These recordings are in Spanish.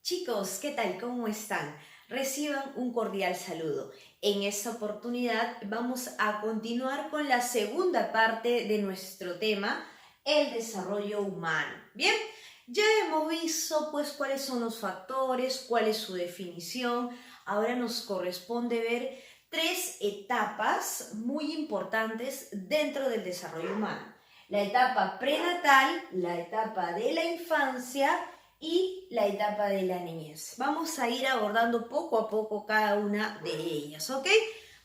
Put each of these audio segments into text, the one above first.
Chicos, ¿qué tal? ¿Cómo están? Reciban un cordial saludo. En esta oportunidad vamos a continuar con la segunda parte de nuestro tema, el desarrollo humano. Bien, ya hemos visto pues cuáles son los factores, cuál es su definición. Ahora nos corresponde ver tres etapas muy importantes dentro del desarrollo humano. La etapa prenatal, la etapa de la infancia y la etapa de la niñez. Vamos a ir abordando poco a poco cada una de ellas, ¿ok?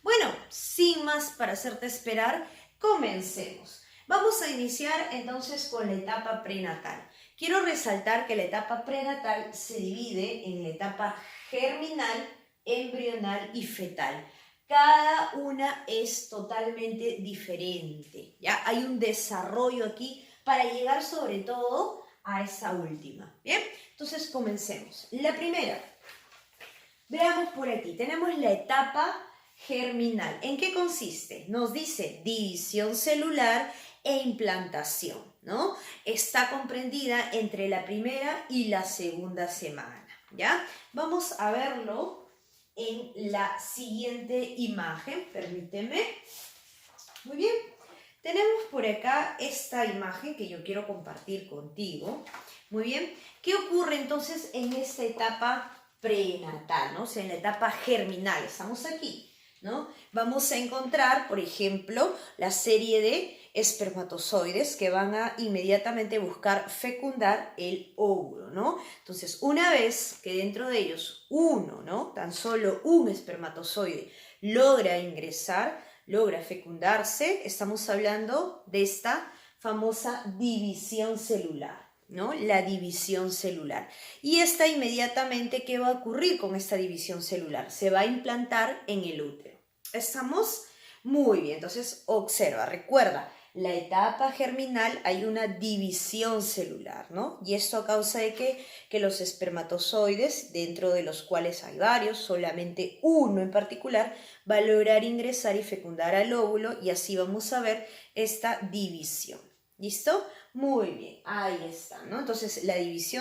Bueno, sin más para hacerte esperar, comencemos. Vamos a iniciar entonces con la etapa prenatal. Quiero resaltar que la etapa prenatal se divide en la etapa germinal, embrional y fetal. Cada una es totalmente diferente, ¿ya? Hay un desarrollo aquí para llegar sobre todo a esa última. Bien, entonces comencemos. La primera, veamos por aquí, tenemos la etapa germinal. ¿En qué consiste? Nos dice división celular e implantación, ¿no? Está comprendida entre la primera y la segunda semana, ¿ya? Vamos a verlo en la siguiente imagen, permíteme. Muy bien. Tenemos por acá esta imagen que yo quiero compartir contigo. Muy bien. ¿Qué ocurre entonces en esta etapa prenatal, ¿no? O sea, en la etapa germinal. Estamos aquí, ¿no? Vamos a encontrar, por ejemplo, la serie de espermatozoides que van a inmediatamente buscar fecundar el óvulo, ¿no? Entonces, una vez que dentro de ellos uno, ¿no? Tan solo un espermatozoide logra ingresar, logra fecundarse, estamos hablando de esta famosa división celular, ¿no? La división celular. Y esta inmediatamente, ¿qué va a ocurrir con esta división celular? Se va a implantar en el útero. ¿Estamos? Muy bien, entonces observa, recuerda, la etapa germinal hay una división celular, ¿no? Y esto a causa de que los espermatozoides, dentro de los cuales hay varios, solamente uno en particular, va a lograr ingresar y fecundar al óvulo y así vamos a ver esta división. ¿Listo? Muy bien, ahí está, ¿no? Entonces la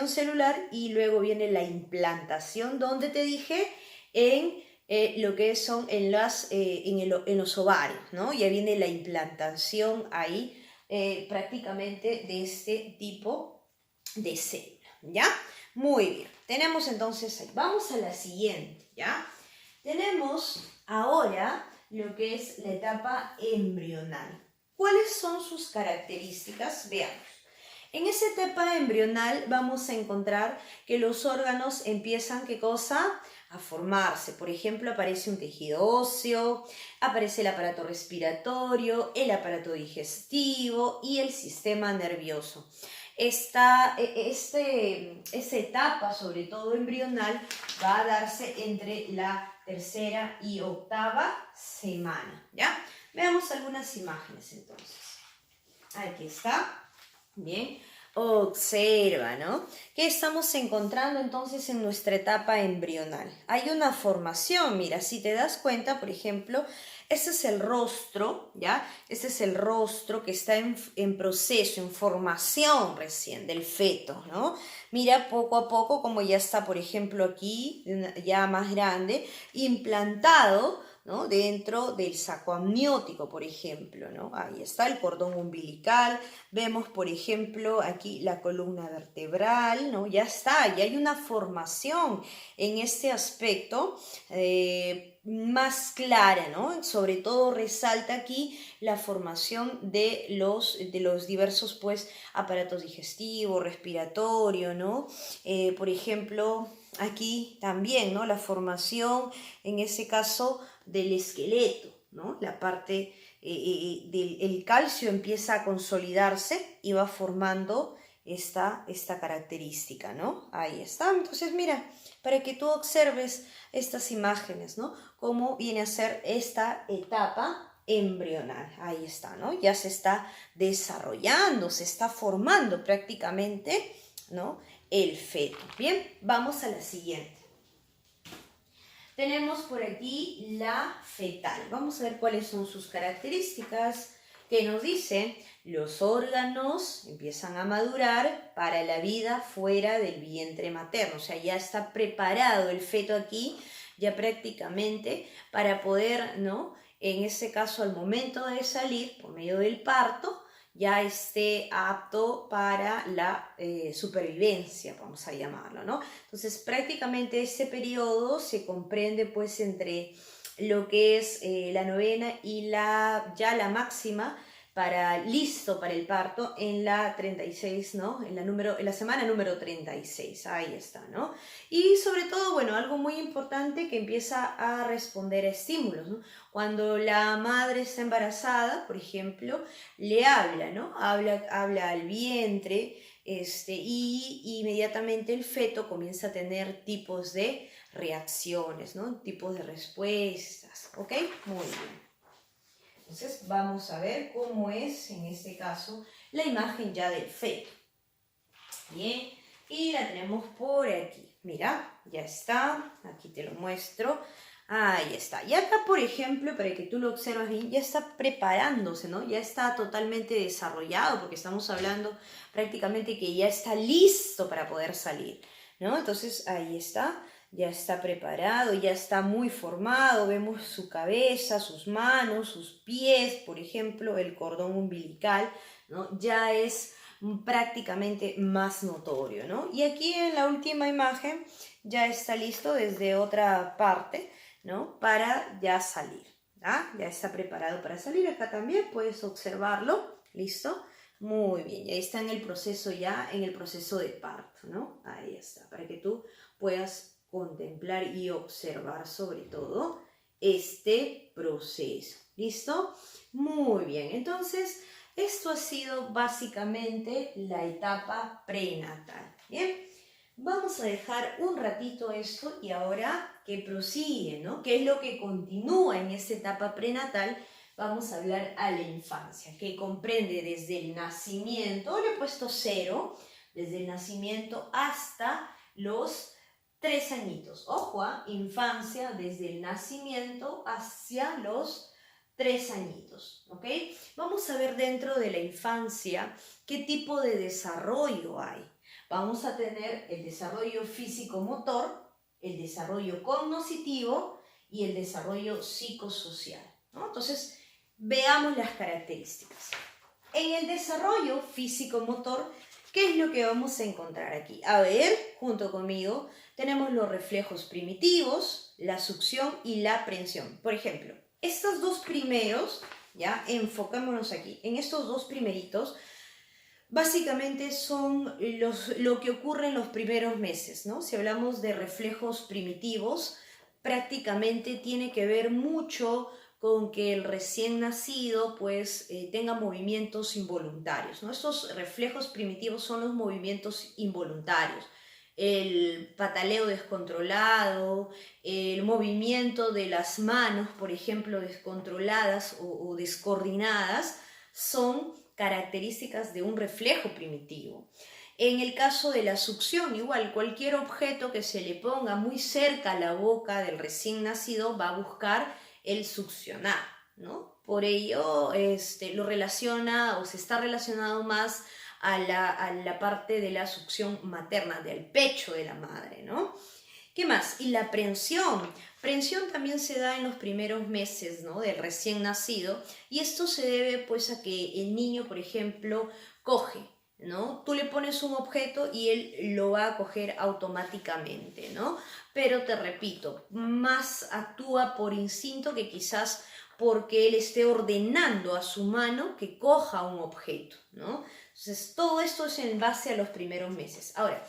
celular y luego viene la implantación, donde te dije en lo que son en los ovarios, ¿no? Ya viene la implantación ahí prácticamente de este tipo de célula, ¿ya? Muy bien, tenemos entonces ahí, vamos a la siguiente, ¿ya? Tenemos ahora lo que es la etapa embrional. ¿Cuáles son sus características? Veamos. En esta etapa embrional vamos a encontrar que los órganos empiezan, ¿qué cosa? A formarse. Por ejemplo, aparece un tejido óseo, aparece el aparato respiratorio, el aparato digestivo y el sistema nervioso. Esta etapa, sobre todo embrional, va a darse entre la tercera y octava semana, ¿ya? Veamos algunas imágenes entonces. Aquí está. Bien, observa, ¿no? ¿Qué estamos encontrando entonces en nuestra etapa embrional? Hay una formación, mira, si te das cuenta, por ejemplo, este es el rostro, ¿ya? Este es el rostro que está en proceso, en formación recién del feto, ¿no? Mira poco a poco como ya está, por ejemplo, aquí, ya más grande, implantado, ¿no? Dentro del saco amniótico, por ejemplo, ¿no? Ahí está el cordón umbilical, vemos, por ejemplo, aquí la columna vertebral, ¿no? Ya está, ya hay una formación en este aspecto más clara, ¿no? Sobre todo resalta aquí la formación de los diversos, pues, aparatos digestivos, respiratorio, ¿no? Por ejemplo, aquí también, ¿no? La formación, en ese caso, del esqueleto, ¿no? La parte el calcio empieza a consolidarse y va formando esta característica, ¿no? Ahí está. Entonces, mira, para que tú observes estas imágenes, ¿no? Cómo viene a ser esta etapa embrional. Ahí está, ¿no? Ya se está desarrollando, se está formando prácticamente, ¿no? El feto. Bien, vamos a la siguiente. Tenemos por aquí la fetal. Vamos a ver cuáles son sus características, que nos dice los órganos empiezan a madurar para la vida fuera del vientre materno. O sea, ya está preparado el feto aquí, ya prácticamente, para poder, ¿no? En ese caso, al momento de salir, por medio del parto, ya esté apto para la supervivencia, vamos a llamarlo, ¿no? Entonces, prácticamente ese periodo se comprende pues entre lo que es la novena y ya la máxima listo para el parto en la 36, ¿no? En la semana número 36, ahí está, ¿no? Y sobre todo, bueno, algo muy importante que empieza a responder a estímulos, ¿no? Cuando la madre está embarazada, por ejemplo, le habla, ¿no? Habla al vientre, y inmediatamente el feto comienza a tener tipos de reacciones, ¿no? Tipos de respuestas, ¿ok? Muy bien. Entonces vamos a ver cómo es, en este caso, la imagen ya del feto. Bien, y la tenemos por aquí. Mira, ya está, aquí te lo muestro. Ahí está. Y acá, por ejemplo, para que tú lo observes bien, ya está preparándose, ¿no? Ya está totalmente desarrollado, porque estamos hablando prácticamente que ya está listo para poder salir, ¿no? Entonces, ahí está. Ya está preparado, ya está muy formado, vemos su cabeza, sus manos, sus pies, por ejemplo, el cordón umbilical, ¿no? Ya es prácticamente más notorio, ¿no? Y aquí en la última imagen ya está listo desde otra parte, ¿no? Para ya salir, ¿ah? Ya está preparado para salir, acá también puedes observarlo, ¿listo? Muy bien, y ahí está en el proceso de parto, ¿no? Ahí está, para que tú puedas contemplar y observar sobre todo este proceso. ¿Listo? Muy bien, entonces esto ha sido básicamente la etapa prenatal. Bien, vamos a dejar un ratito esto y ahora que prosigue, ¿no? ¿Qué es lo que continúa en esta etapa prenatal? Vamos a hablar a la infancia, que comprende desde el nacimiento, le he puesto 0, desde el nacimiento hasta los 3 añitos. Ojo, infancia desde el nacimiento hacia los 3 añitos, ¿ok? Vamos a ver dentro de la infancia qué tipo de desarrollo hay. Vamos a tener el desarrollo físico-motor, el desarrollo cognoscitivo y el desarrollo psicosocial, ¿no? Entonces, veamos las características. En el desarrollo físico-motor, ¿qué es lo que vamos a encontrar aquí? A ver, junto conmigo, tenemos los reflejos primitivos, la succión y la prensión. Por ejemplo, estos dos primeros, ya, enfocémonos aquí, en estos dos primeritos, básicamente son lo que ocurre en los primeros meses, ¿no? Si hablamos de reflejos primitivos, prácticamente tiene que ver mucho con que el recién nacido pues tenga movimientos involuntarios, ¿no? Estos reflejos primitivos son los movimientos involuntarios, el pataleo descontrolado, el movimiento de las manos, por ejemplo, descontroladas o descoordinadas, son características de un reflejo primitivo. En el caso de la succión, igual, cualquier objeto que se le ponga muy cerca a la boca del recién nacido va a buscar el succionar, ¿no? Por ello lo relaciona o se está relacionado más a la parte de la succión materna, del pecho de la madre, ¿no? ¿Qué más? Y la prensión. Prensión también se da en los primeros meses, ¿no? Del recién nacido, y esto se debe pues a que el niño, por ejemplo, coge, ¿no? Tú le pones un objeto y él lo va a coger automáticamente, ¿no? Pero te repito, más actúa por instinto que quizás porque él esté ordenando a su mano que coja un objeto, ¿no? Entonces, todo esto es en base a los primeros meses. Ahora,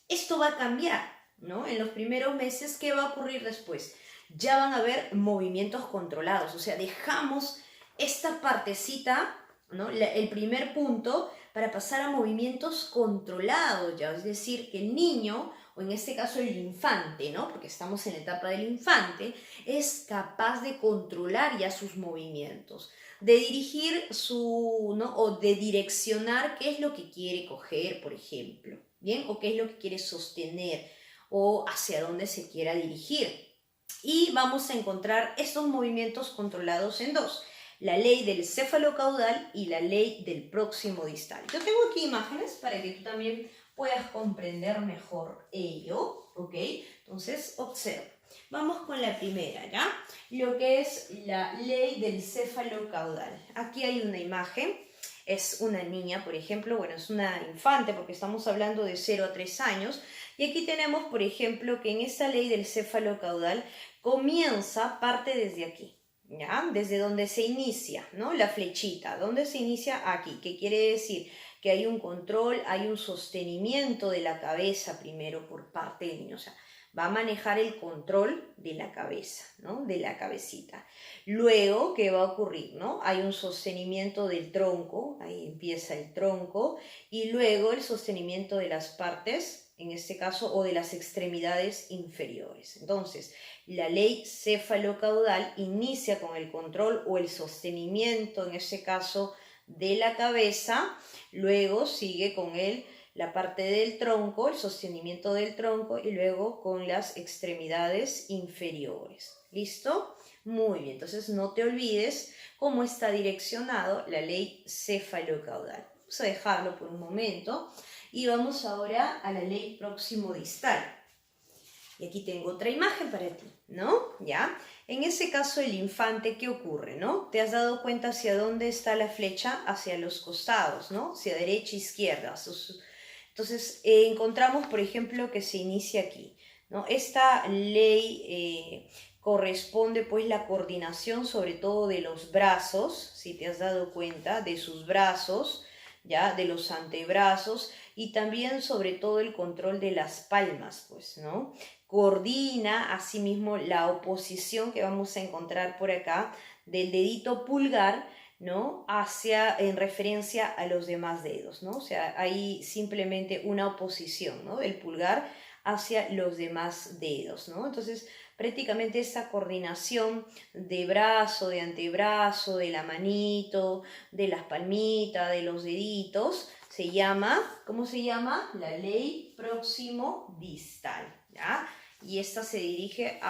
esto va a cambiar, ¿no? En los primeros meses, ¿qué va a ocurrir después? Ya van a haber movimientos controlados, o sea, dejamos esta partecita, ¿no? El primer punto, para pasar a movimientos controlados, ya, es decir, que el niño, o en este caso el infante, ¿no? Porque estamos en la etapa del infante, es capaz de controlar ya sus movimientos, de dirigir ¿no? O de direccionar qué es lo que quiere coger, por ejemplo, ¿bien? O qué es lo que quiere sostener, o hacia dónde se quiera dirigir. Y vamos a encontrar estos movimientos controlados en dos. la ley del cefalocaudal y la ley del próximo distal. Yo tengo aquí imágenes para que tú también puedas comprender mejor ello, ¿ok? Entonces, observa. Vamos con la primera, ¿ya? Lo que es la ley del cefalocaudal. Aquí hay una imagen, es una niña, por ejemplo, bueno, es una infante porque estamos hablando de 0 a 3 años. Y aquí tenemos, por ejemplo, que en esta ley del cefalocaudal parte desde aquí, ¿ya? Desde donde se inicia, ¿no? La flechita, ¿dónde se inicia? Aquí, que quiere decir que hay un control, hay un sostenimiento de la cabeza primero por parte del niño, o sea, va a manejar el control de la cabeza, ¿no? De la cabecita. Luego, ¿qué va a ocurrir, no? Hay un sostenimiento del tronco, ahí empieza el tronco, y luego el sostenimiento de las partes, en este caso, o de las extremidades inferiores. Entonces, la ley cefalocaudal inicia con el control o el sostenimiento, en este caso, de la cabeza, luego sigue con la parte del tronco, el sostenimiento del tronco y luego con las extremidades inferiores. ¿Listo? Muy bien, entonces no te olvides cómo está direccionado la ley cefalocaudal. Vamos a dejarlo por un momento y vamos ahora a la ley próximo distal. Y aquí tengo otra imagen para ti, ¿no? ¿Ya? En ese caso el infante, ¿qué ocurre, no? ¿Te has dado cuenta hacia dónde está la flecha? Hacia los costados, ¿no? Hacia derecha e izquierda. Entonces, encontramos, por ejemplo, que se inicia aquí, ¿no? Esta ley corresponde, pues, la coordinación, sobre todo de los brazos, si te has dado cuenta, de sus brazos, ¿ya? De los antebrazos y también, sobre todo, el control de las palmas, pues, ¿no? Coordina, asimismo, la oposición que vamos a encontrar por acá del dedito pulgar, ¿no? En referencia a los demás dedos, ¿no? O sea, hay simplemente una oposición, ¿no? Del pulgar hacia los demás dedos, ¿no? Entonces, prácticamente esta coordinación de brazo, de antebrazo, de la manito, de las palmitas, de los deditos, se llama, ¿cómo se llama? La ley próximo distal, ¿ya? Y esta se dirige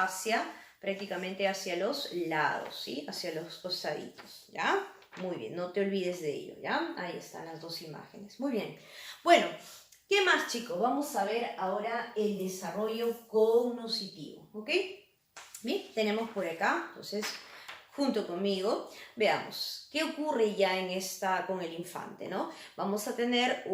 prácticamente hacia los lados, ¿sí? Hacia los costaditos, ¿ya? Muy bien, no te olvides de ello, ¿ya? Ahí están las dos imágenes. Muy bien. Bueno, ¿qué más, chicos? Vamos a ver ahora el desarrollo cognoscitivo, ¿ok? Bien, tenemos por acá, entonces, junto conmigo, veamos, ¿qué ocurre ya con el infante, ¿no? Vamos a tener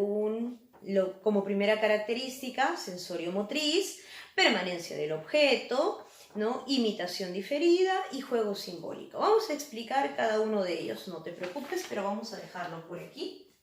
como primera característica, sensorio motriz, permanencia del objeto, ¿no? Imitación diferida y juego simbólico. Vamos a explicar cada uno de ellos, no te preocupes, pero vamos a dejarlo por aquí.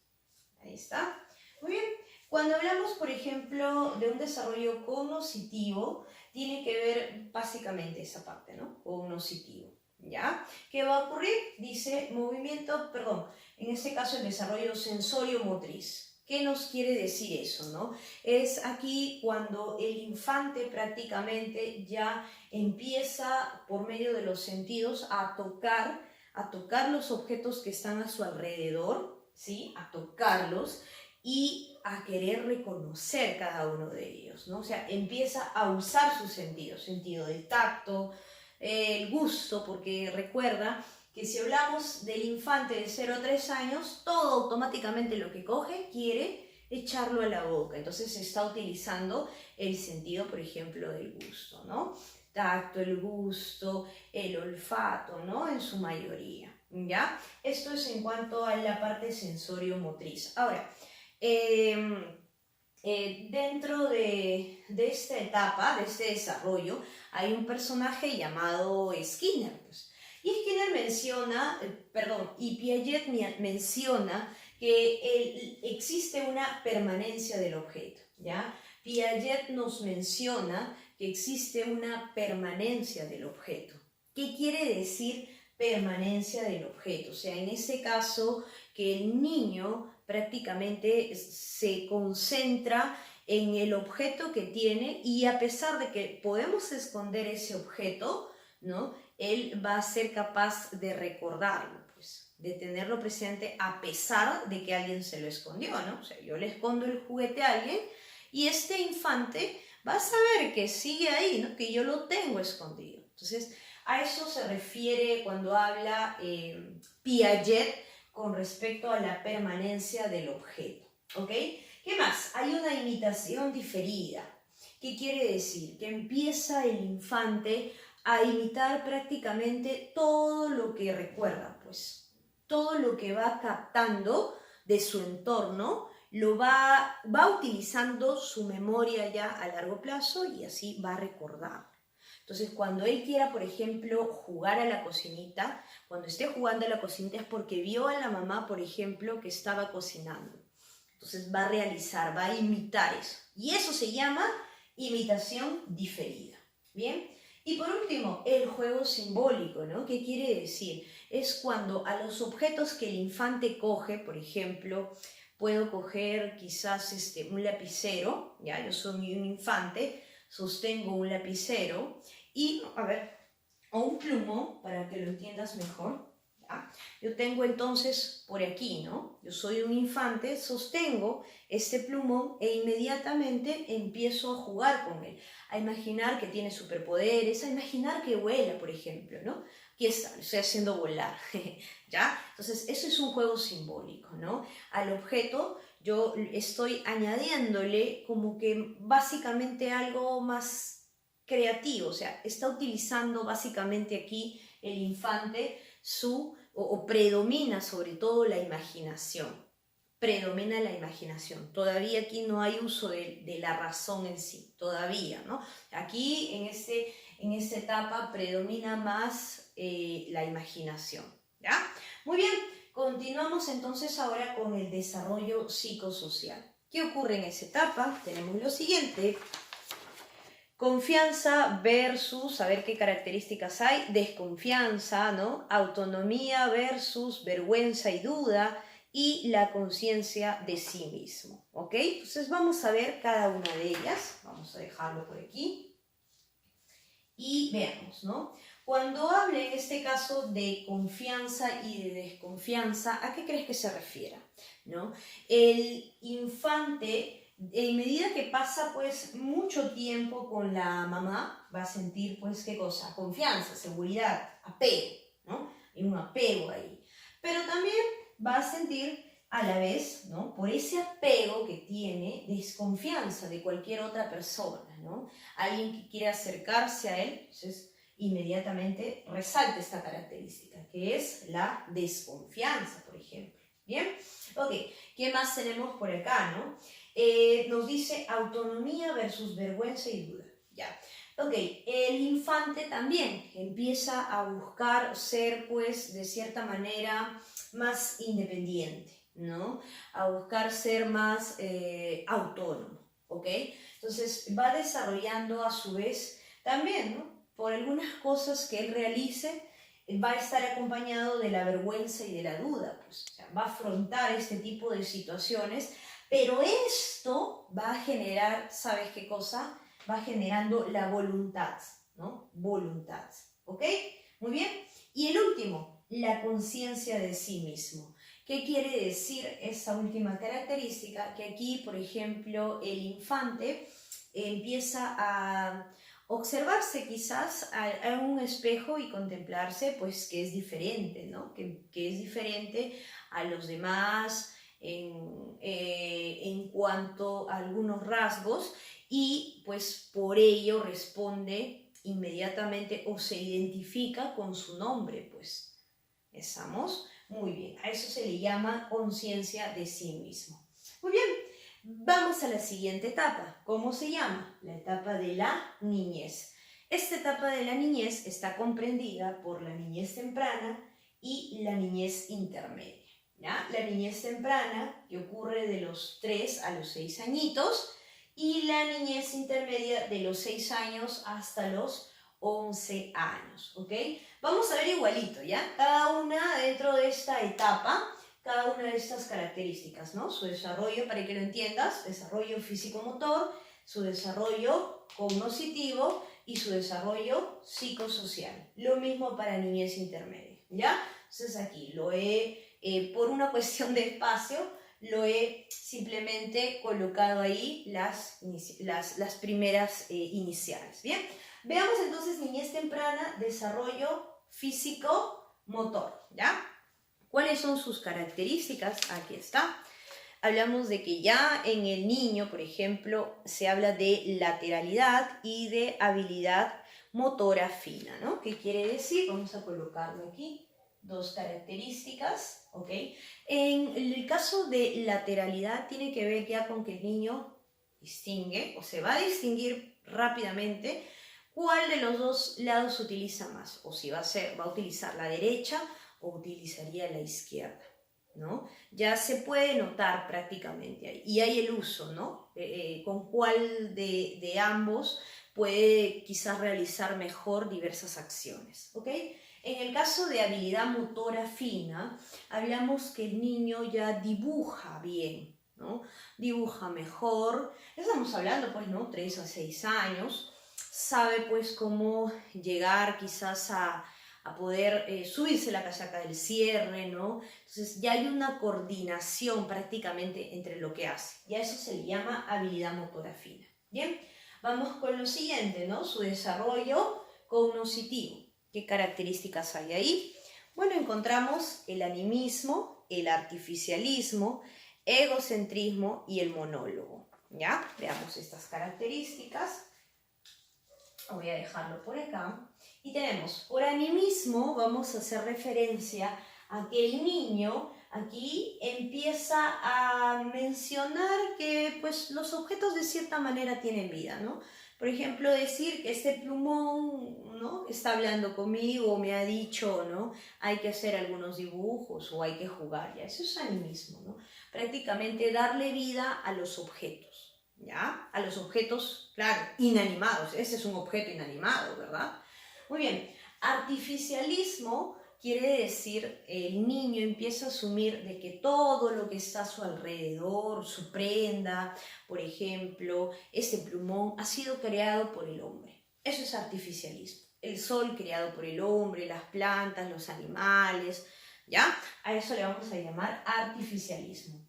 Ahí está. Muy bien. Cuando hablamos, por ejemplo, de un desarrollo cognoscitivo, tiene que ver básicamente esa parte, ¿no? Cognoscitivo, ¿ya? ¿Qué va a ocurrir? Dice en este caso el desarrollo sensorio-motriz. ¿Qué nos quiere decir eso, no? Es aquí cuando el infante prácticamente ya empieza por medio de los sentidos a tocar los objetos que están a su alrededor, ¿sí? A tocarlos y a querer reconocer cada uno de ellos, ¿no? O sea, empieza a usar sus sentidos, sentido del tacto, el gusto, porque recuerda que si hablamos del infante de 0 a 3 años, todo automáticamente lo que coge quiere echarlo a la boca. Entonces se está utilizando el sentido, por ejemplo, del gusto, ¿no? Tacto, el gusto, el olfato, ¿no? En su mayoría, ¿ya? Esto es en cuanto a la parte sensorio-motriz. Ahora, dentro de esta etapa, de este desarrollo, hay un personaje llamado Skinner, pues. Y Skinner y Piaget menciona que existe una permanencia del objeto, ¿ya? Piaget nos menciona que existe una permanencia del objeto. ¿Qué quiere decir permanencia del objeto? O sea, en ese caso, que el niño prácticamente se concentra en el objeto que tiene y a pesar de que podemos esconder ese objeto, ¿no? Él va a ser capaz de recordarlo, pues, de tenerlo presente a pesar de que alguien se lo escondió, ¿no? O sea, yo le escondo el juguete a alguien y este infante va a saber que sigue ahí, ¿no? Que yo lo tengo escondido. Entonces, A eso se refiere cuando habla Piaget con respecto a la permanencia del objeto, ¿ok? ¿Qué más? Hay una imitación diferida. ¿Qué quiere decir? Que empieza el infante a imitar prácticamente todo lo que recuerda, pues todo lo que va captando de su entorno, lo va utilizando su memoria ya a largo plazo y así va a recordar. Entonces, cuando él quiera, por ejemplo, jugar a la cocinita, cuando esté jugando a la cocinita es porque vio a la mamá, por ejemplo, que estaba cocinando. Entonces va a realizar, va a imitar eso. Y eso se llama imitación diferida. ¿Bien? Y por último, el juego simbólico, ¿no? ¿Qué quiere decir? Es cuando a los objetos que el infante coge, por ejemplo, puedo coger quizás un lapicero, ya, yo soy un infante, sostengo un lapicero y, o un plumón, para que lo entiendas mejor, ¿ya? Yo tengo entonces por aquí, ¿no? Yo soy un infante, sostengo este plumón e inmediatamente empiezo a jugar con él, a imaginar que tiene superpoderes, a imaginar que vuela, por ejemplo, ¿no? Aquí está, lo estoy haciendo volar, ¿ya? Entonces, eso es un juego simbólico, ¿no? Al objeto yo estoy añadiéndole como que básicamente algo más creativo, o sea, está utilizando básicamente aquí el infante o predomina sobre todo la imaginación. Predomina la imaginación. Todavía aquí no hay uso de la razón en sí, todavía, ¿no? Aquí en esta etapa predomina más la imaginación, ¿ya? Muy bien, continuamos entonces ahora con el desarrollo psicosocial. ¿Qué ocurre en esa etapa? Tenemos lo siguiente. Confianza versus, a ver qué características hay, desconfianza, ¿no? Autonomía versus vergüenza y duda, y la conciencia de sí mismo, ¿ok? Entonces vamos a ver cada una de ellas, vamos a dejarlo por aquí, y veamos, ¿no? Cuando hable en este caso de confianza y de desconfianza, ¿a qué crees que se refiere? ¿No? El infante, en medida que pasa pues mucho tiempo con la mamá, va a sentir pues ¿qué cosa? Confianza, seguridad, apego, ¿no? Hay un apego ahí. Pero también va a sentir a la vez, ¿no? Por ese apego que tiene, desconfianza de cualquier otra persona, ¿no? Alguien que quiere acercarse a él, entonces inmediatamente resalta esta característica, que es la desconfianza, por ejemplo. ¿Bien? Ok, ¿qué más tenemos por acá, no? Nos dice autonomía versus vergüenza y duda. Ya. Ok, el infante también empieza a buscar ser, pues, de cierta manera más independiente, ¿no? A buscar ser más autónomo, ¿ok? Entonces va desarrollando a su vez también, ¿no? Por algunas cosas que él realice, va a estar acompañado de la vergüenza y de la duda, pues, o sea, va a afrontar este tipo de situaciones, pero esto va a generar, ¿sabes qué cosa? Va generando la voluntad, ¿no? Voluntad, ¿ok? Muy bien. Y el último, la conciencia de sí mismo. ¿Qué quiere decir esa última característica? Que aquí, por ejemplo, el infante empieza a observarse quizás a un espejo y contemplarse, pues, que es diferente, ¿no? Que es diferente a los demás en cuanto a algunos rasgos y, pues, por ello responde inmediatamente o se identifica con su nombre, pues. ¿Estamos? Muy bien, a eso se le llama conciencia de sí mismo. Muy bien, vamos a la siguiente etapa. ¿Cómo se llama? La etapa de la niñez. Esta etapa de la niñez está comprendida por la niñez temprana y la niñez intermedia, ¿ya? La niñez temprana, que ocurre de los 3 a los 6 añitos, y la niñez intermedia de los 6 años hasta los 11 años, ¿ok? Vamos a ver igualito, ¿ya? Cada una dentro de esta etapa, cada una de estas características, ¿no? Su desarrollo, para que lo entiendas, desarrollo físico-motor, su desarrollo cognoscitivo y su desarrollo psicosocial. Lo mismo para niñez intermedia, ¿ya? Entonces aquí lo he, por una cuestión de espacio, lo he simplemente colocado ahí las primeras iniciales, ¿bien? Veamos entonces niñez temprana, desarrollo físico-motor, ¿ya? ¿Cuáles son sus características? Aquí está. Hablamos de que ya en el niño, por ejemplo, se habla de lateralidad y de habilidad motora fina, ¿no? ¿Qué quiere decir? Vamos a colocarlo aquí. Dos características, ¿ok? En el caso de lateralidad tiene que ver ya con que el niño distingue o se va a distinguir rápidamente cuál de los dos lados utiliza más, o si va a utilizar la derecha o utilizaría la izquierda, ¿no? Ya se puede notar prácticamente ahí. Y hay el uso, ¿no? Con cuál de ambos puede quizás realizar mejor diversas acciones, ¿ok? En el caso de habilidad motora fina, hablamos que el niño ya dibuja bien, ¿no? Dibuja mejor. Estamos hablando, pues, ¿no? 3 a 6 años. Sabe, pues, cómo llegar quizás a poder subirse la casaca del cierre, ¿no? Entonces ya hay una coordinación prácticamente entre lo que hace. Y a eso se le llama habilidad motora fina. Bien, vamos con lo siguiente, ¿no? Su desarrollo cognoscitivo. ¿Qué características hay ahí? Bueno, encontramos el animismo, el artificialismo, egocentrismo y el monólogo. ¿Ya? Veamos estas características. Voy a dejarlo por acá. Y tenemos, por animismo, vamos a hacer referencia a que el niño aquí empieza a mencionar que pues, los objetos de cierta manera tienen vida, ¿no? Por ejemplo, decir que este plumón, ¿no? Está hablando conmigo, me ha dicho, ¿no? Hay que hacer algunos dibujos o hay que jugar, ya. Eso es animismo, ¿no? Prácticamente darle vida a los objetos. ¿Ya? A los objetos, claro, inanimados. Ese es un objeto inanimado, ¿verdad? Muy bien. Artificialismo quiere decir el niño empieza a asumir de que todo lo que está a su alrededor, su prenda, por ejemplo, este plumón, ha sido creado por el hombre. Eso es artificialismo. El sol creado por el hombre, las plantas, los animales, ¿ya? A eso le vamos a llamar artificialismo.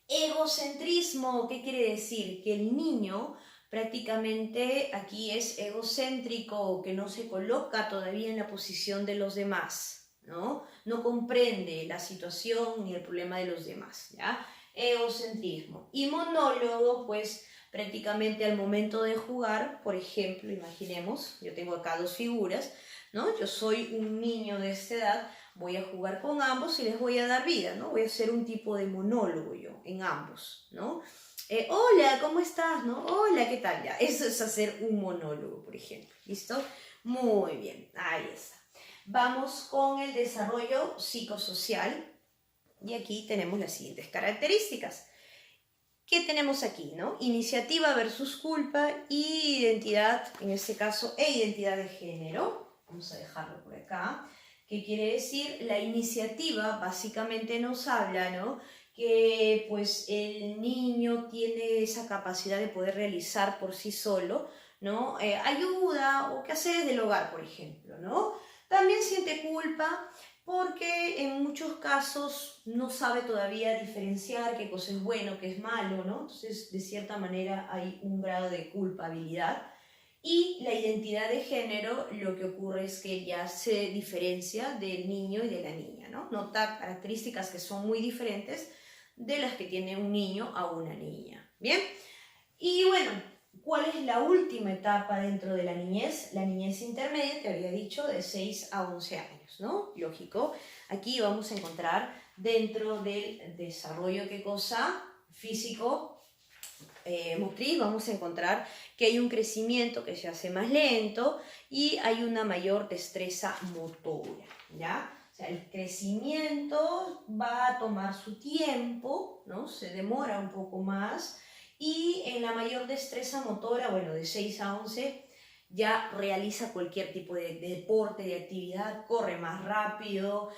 Egocentrismo, ¿qué quiere decir? Que el niño prácticamente aquí es egocéntrico, que no se coloca todavía en la posición de los demás, ¿no? No comprende la situación ni el problema de los demás, ¿ya? Egocentrismo. Y monólogo, pues prácticamente al momento de jugar, por ejemplo, imaginemos, yo tengo acá dos figuras, ¿no? Yo soy un niño de esta edad, voy a jugar con ambos y les voy a dar vida, ¿no? Voy a hacer un tipo de monólogo yo en ambos, ¿no? Hola, ¿cómo estás? ¿No? Hola, ¿qué tal? Ya, eso es hacer un monólogo, por ejemplo. ¿Listo? Muy bien, ahí está. Vamos con el desarrollo psicosocial y aquí tenemos las siguientes características. ¿Qué tenemos aquí, no? Iniciativa versus culpa y identidad, en este caso, e identidad de género. Vamos a dejarlo por acá. ¿Qué quiere decir? La iniciativa básicamente nos habla, ¿no? Que pues el niño tiene esa capacidad de poder realizar por sí solo, ¿no? Ayuda o quehaceres del hogar, por ejemplo, ¿no? También siente culpa porque en muchos casos no sabe todavía diferenciar qué cosa es bueno, qué es malo, ¿no? Entonces, de cierta manera hay un grado de culpabilidad. Y la identidad de género, lo que ocurre es que ya se diferencia del niño y de la niña, ¿no? Nota características que son muy diferentes de las que tiene un niño a una niña. ¿Bien? Y bueno, ¿cuál es la última etapa dentro de la niñez? La niñez intermedia, que había dicho, de 6 a 11 años, ¿no? Lógico. Aquí vamos a encontrar dentro del desarrollo, ¿qué cosa? Físico, motriz, vamos a encontrar que hay un crecimiento que se hace más lento y hay una mayor destreza motora, ¿ya? O sea, el crecimiento va a tomar su tiempo, ¿no? Se demora un poco más y en la mayor destreza motora, bueno, de 6 a 11 ya realiza cualquier tipo de deporte, de actividad, corre más rápido,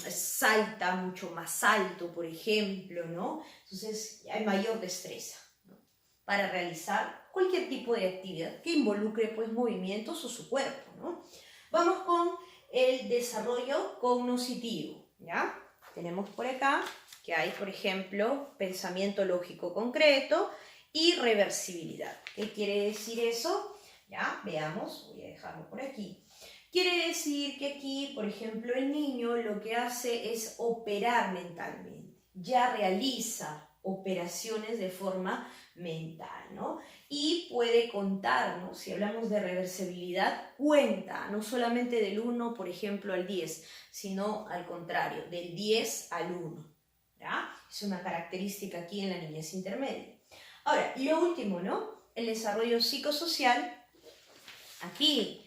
salta mucho más alto, por ejemplo, ¿no? Entonces hay mayor destreza, ¿no? Para realizar cualquier tipo de actividad que involucre pues movimientos o su cuerpo, ¿no? Vamos con el desarrollo cognoscitivo, ¿ya? Tenemos por acá que hay, por ejemplo, pensamiento lógico concreto y reversibilidad. ¿Qué quiere decir eso? ¿Ya? Veamos, voy a dejarlo por aquí. Quiere decir que aquí, por ejemplo, el niño lo que hace es operar mentalmente, ya realiza operaciones de forma mental, ¿no? Y puede contar, ¿no? Si hablamos de reversibilidad, cuenta no solamente del 1, por ejemplo, al 10, sino al contrario, del 10 al 1, ¿ya? Es una característica aquí en la niñez intermedia. Ahora, lo último, ¿no? El desarrollo psicosocial. Aquí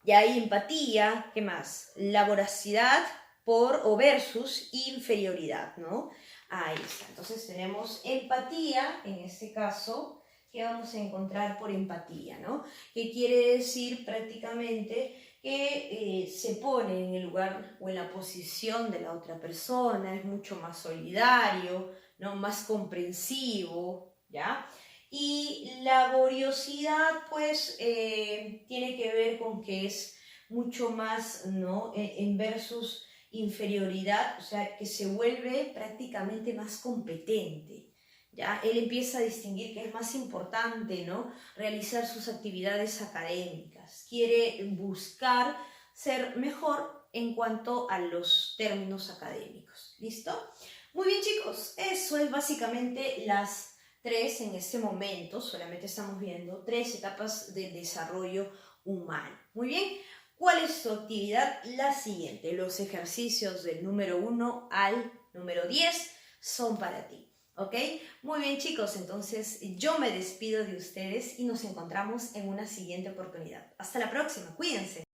ya hay empatía, ¿qué más? La voracidad por o versus inferioridad, ¿no? Ahí está. Entonces tenemos empatía, en este caso, ¿qué vamos a encontrar por empatía, ¿no? Que quiere decir prácticamente que se pone en el lugar o en la posición de la otra persona, es mucho más solidario, ¿no? Más comprensivo, ¿ya? Y laboriosidad, pues, tiene que ver con que es mucho más, ¿no? En versus inferioridad, o sea, que se vuelve prácticamente más competente, ¿ya? Él empieza a distinguir que es más importante, ¿no? Realizar sus actividades académicas, quiere buscar ser mejor en cuanto a los términos académicos, ¿listo? Muy bien, chicos, eso es básicamente las 3 en este momento, solamente estamos viendo 3 etapas de desarrollo humano. Muy bien, ¿cuál es tu actividad? La siguiente, los ejercicios del número 1 al número 10 son para ti, ¿ok? Muy bien, chicos, entonces yo me despido de ustedes y nos encontramos en una siguiente oportunidad. Hasta la próxima, cuídense.